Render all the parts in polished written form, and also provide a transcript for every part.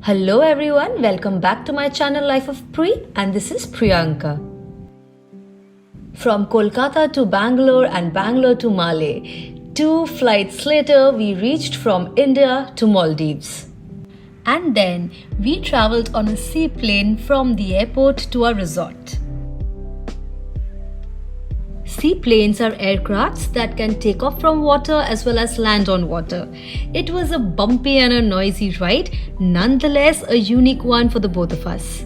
Hello everyone, welcome back to my channel Life of Pri, and this is Priyanka. From Kolkata to Bangalore and Bangalore to Malé, 2 flights later we reached from India to Maldives. And then we travelled on a seaplane from the airport to our resort. Seaplanes are aircrafts that can take off from water as well as land on water. It was a bumpy and a noisy ride, nonetheless a unique one for the both of us.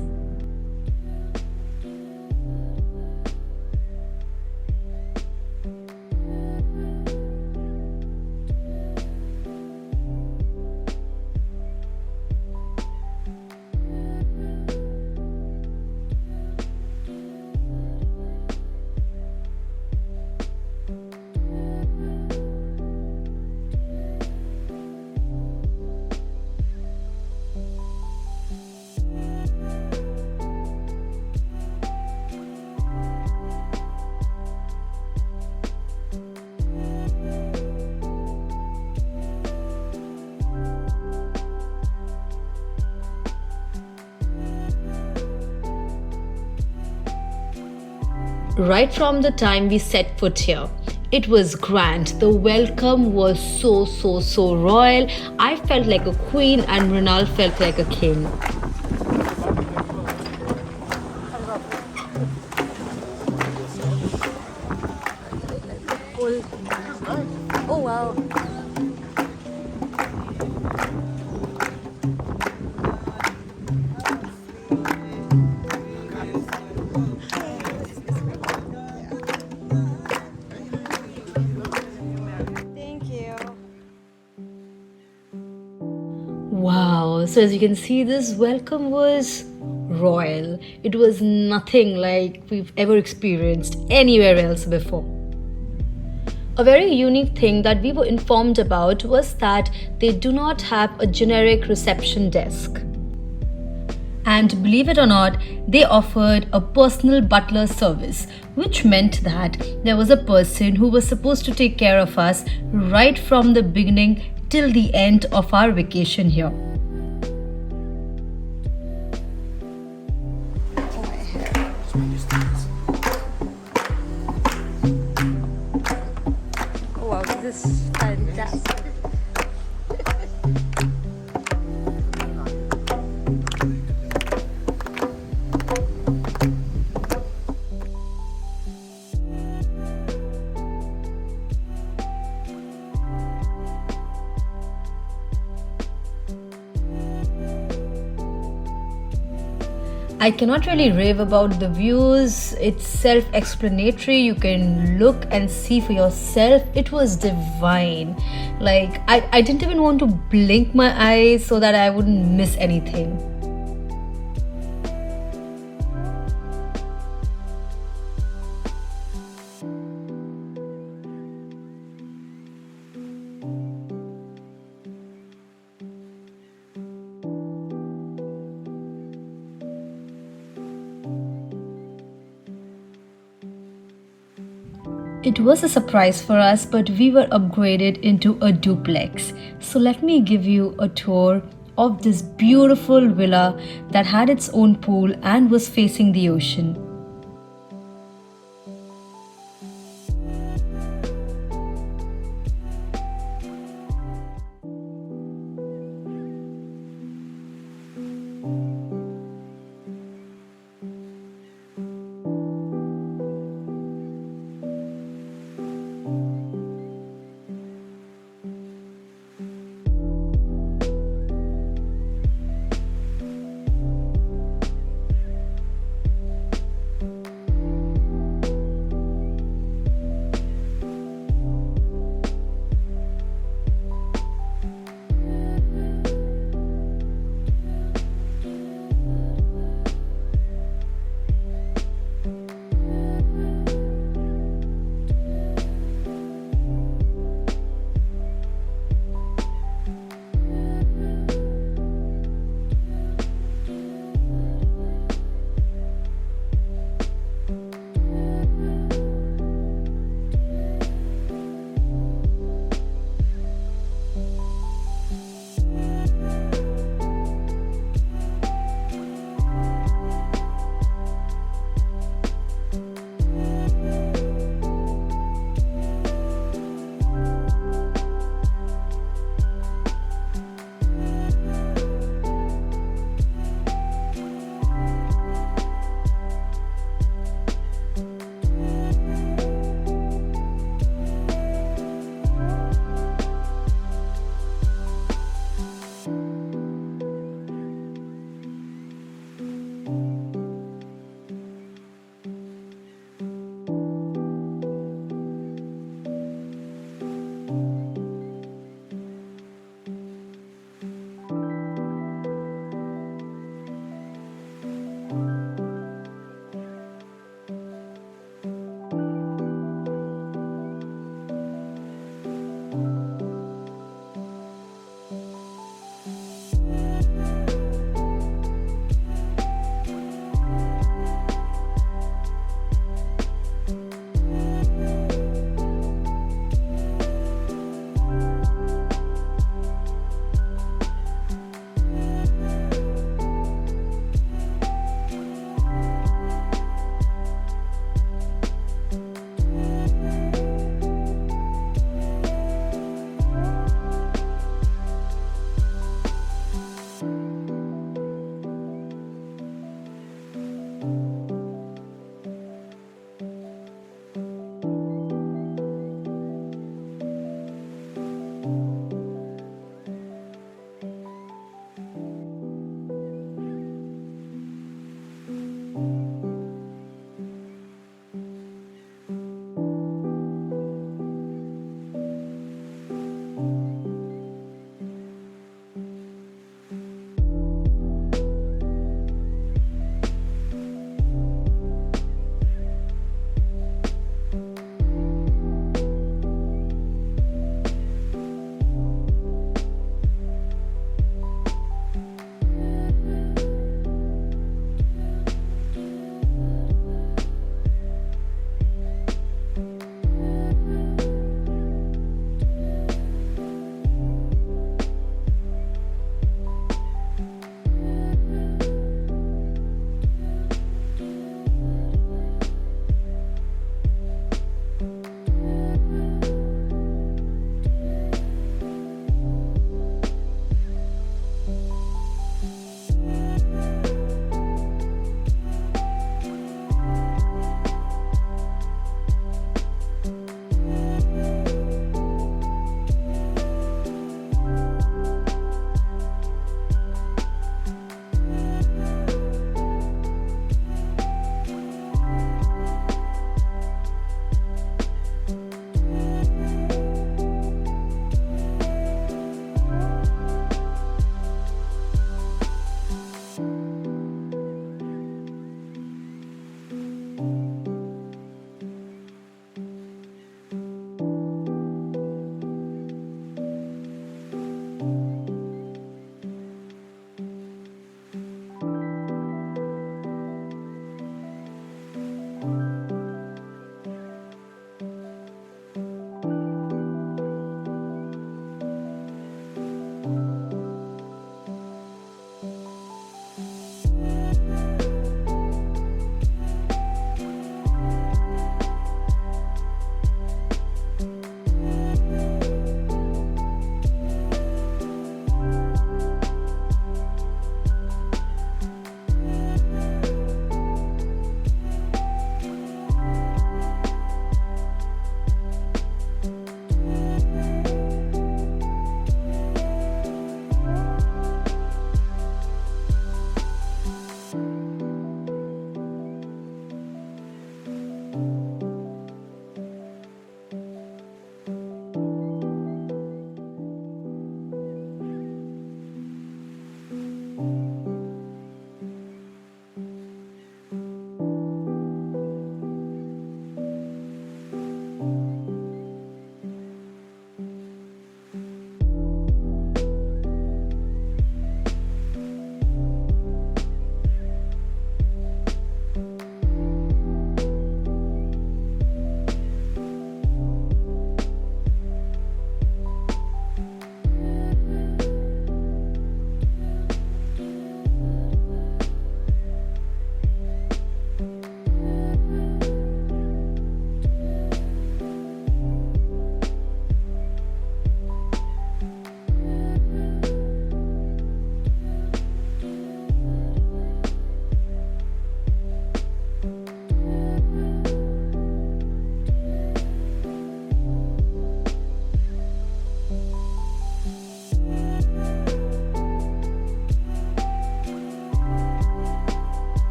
Right from the time we set foot here, it was grand. The welcome was so royal. I felt like a queen and Ronald felt like a king. Oh wow. Thank you. Wow, so as you can see, this welcome was royal. It was nothing like we've ever experienced anywhere else before. A very unique thing that we were informed about was that they do not have a generic reception desk. And believe it or not, they offered a personal butler service, which meant that there was a person who was supposed to take care of us right from the beginning till the end of our vacation here. Oh, my hair. Oh wow, this is fantastic. I cannot really rave about the views. It's self-explanatory. You can look and see for yourself. It was divine. Like, I didn't even want to blink my eyes so that I wouldn't miss anything. It was a surprise for us, but we were upgraded into a duplex. So let me give you a tour of this beautiful villa that had its own pool and was facing the ocean.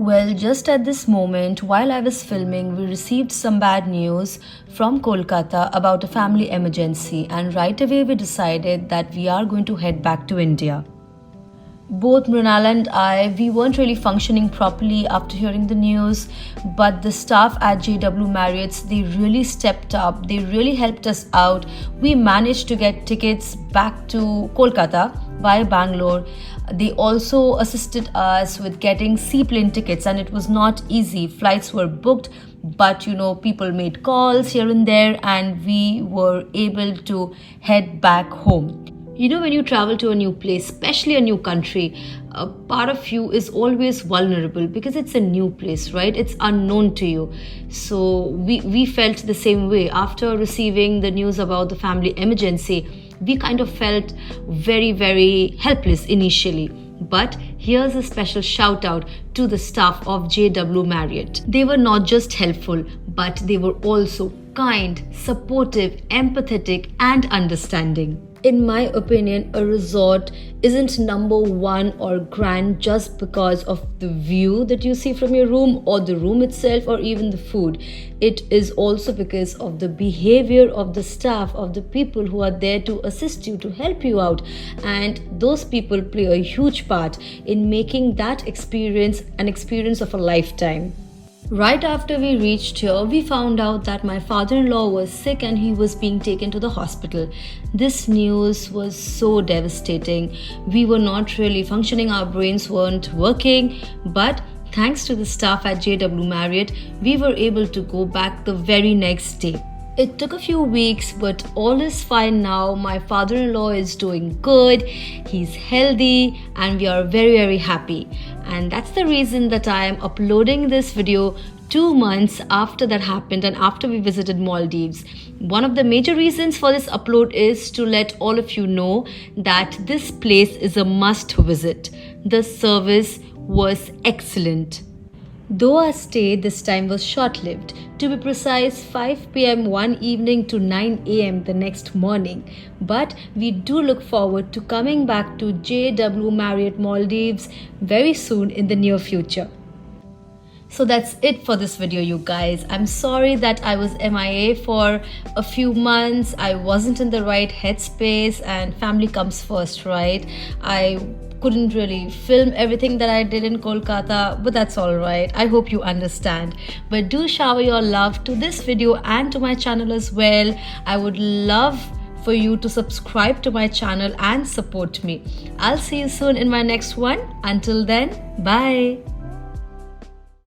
Well, just at this moment, while I was filming, we received some bad news from Kolkata about a family emergency, and right away we decided that we are going to head back to India. Both Mrinal and I, we weren't really functioning properly after hearing the news, but the staff at JW Marriott, they really stepped up. They really helped us out. We managed to get tickets back to Kolkata via Bangalore. They also assisted us with getting seaplane tickets, and it was not easy. Flights were booked, but people made calls here and there, and we were able to head back home. When you travel to a new place, especially a new country, a part of you is always vulnerable because it's a new place, right? It's unknown to you. So we felt the same way. After receiving the news about the family emergency, we kind of felt very, very helpless initially. But here's a special shout out to the staff of JW Marriott. They were not just helpful, but they were also kind, supportive, empathetic, and understanding. In my opinion, a resort isn't number one or grand just because of the view that you see from your room or the room itself or even the food. It is also because of the behavior of the staff, of the people who are there to assist you, to help you out. And those people play a huge part in making that experience an experience of a lifetime. Right after we reached here, we found out that my father-in-law was sick and he was being taken to the hospital. This news was so devastating. We were not really functioning, our brains weren't working, but thanks to the staff at JW Marriott, we were able to go back the very next day. It took a few weeks, but all is fine now. My father-in-law is doing good, he's healthy, and we are very, very happy. And that's the reason that I am uploading this video 2 months after that happened and after we visited Maldives. One of the major reasons for this upload is to let all of you know that this place is a must visit. The service was excellent. Though our stay this time was short-lived, to be precise 5 p.m. one evening to 9 a.m. the next morning, but we do look forward to coming back to JW Marriott Maldives very soon in the near future. So that's it for this video, you guys. I'm sorry that I was MIA for a few months. I wasn't in the right headspace, and family comes first, right? I couldn't really film everything that I did in Kolkata, but that's all right. I hope you understand. But do shower your love to this video and to my channel as well. I would love for you to subscribe to my channel and support me. I'll see you soon in my next one. Until then, bye.